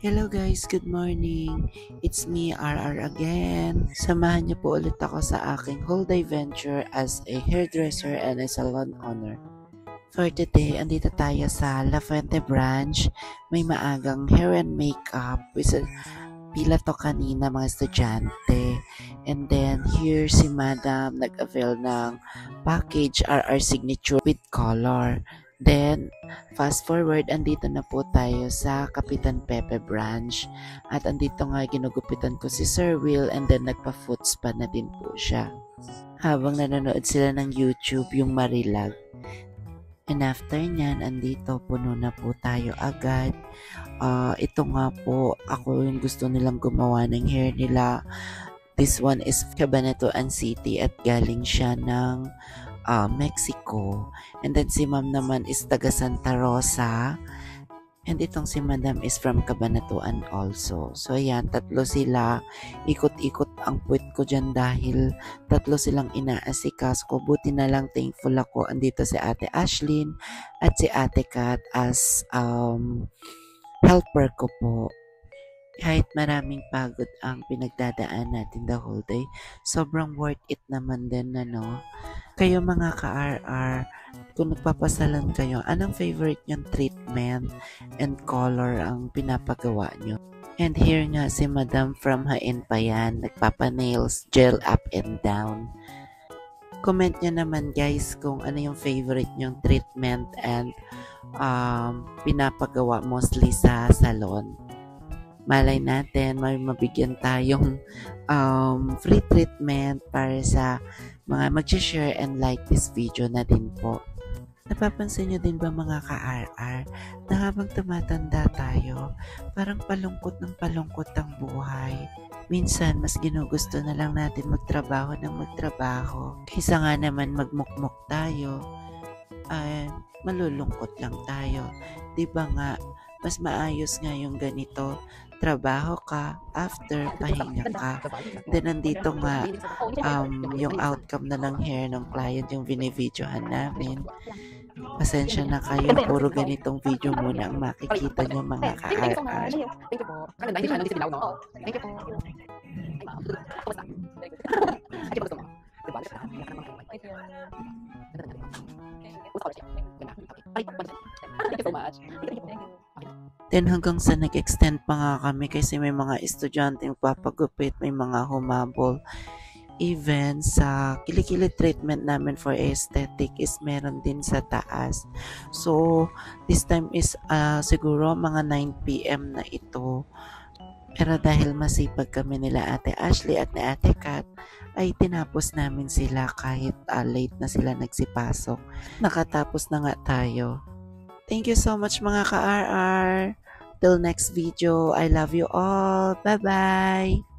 Hello guys, good morning. It's me, RR again. Samahan niyo po ulit ako sa aking whole day venture as a hairdresser and a salon owner. For today, andito tayo sa La Fuente branch. May maagang hair and makeup. Pila to kanina mga estudyante. And then here si Madam nag-avail ng package RR Signature with color. Then, fast forward, andito na po tayo sa Kapitan Pepe branch. At andito nga ginugupitan ko si Sir Will and then nagpa-foot spa na din po siya. Habang nanonood sila ng YouTube, yung Marilag. And after nyan, andito puno na po tayo agad. Ito nga po, ako yung gusto nilang gumawa ng hair nila. This one is Cabanatuan City at galing siya ng Mexico. And then si ma'am naman is taga Santa Rosa. And itong si madam is from Cabanatuan also. So ayan, tatlo sila. Ikot-ikot ang puwit ko dyan dahil tatlo silang inaasikas ko. Buti na lang thankful ako. Andito si Ate Ashlyn at si Ate Kat as helper ko po. Kahit maraming pagod ang pinagdadaan natin the whole day, sobrang worth it naman din, ano? Kayo mga ka-RR, kung nagpapasalon kayo, anong favorite nyong treatment and color ang pinapagawa nyo? And here nga si Madam from Hain pa yan, nagpapa-nails, gel up and down. Comment nyo naman guys kung ano yung favorite nyong treatment and pinapagawa mostly sa salon. Malay natin, may mabigyan tayong free treatment para sa mga mag-share and like this video na din po. Napapansin nyo din ba mga ka-RR na habang tumatanda tayo, parang palungkot ang buhay. Minsan, mas ginugusto na lang natin magtrabaho ng magtrabaho. Kaysa nga naman magmukmok tayo, ay malulungkot lang tayo. Diba nga, mas maayos nga yung ganito, trabaho ka, after pahinga ka. Then nandito nga yung outcome na ng hair ng client yung binibidyohan namin. Pasensya na kayo, puro ganitong video muna ang makikita nyo mga ka-RR. Thank you po. Maganda, hindi siya nandito no? Thank you po. Ay, ma'am. Kumusta? Ay, gusto mo? Diba? Ay, thank you so much. Thank you. Then hanggang sa nag-extend pa nga kami kasi may mga estudyante papagupit, may mga humabol. Even sa kilikili treatment namin for aesthetic is meron din sa taas. So, this time is siguro mga 9 PM na ito. Pero dahil masipag kami nila Ate Ashley at ni Ate Kat, ay tinapos namin sila kahit late na sila nagsipasok. Nakatapos na nga tayo. Thank you so much mga ka-RR. Till next video, I love you all. Bye-bye!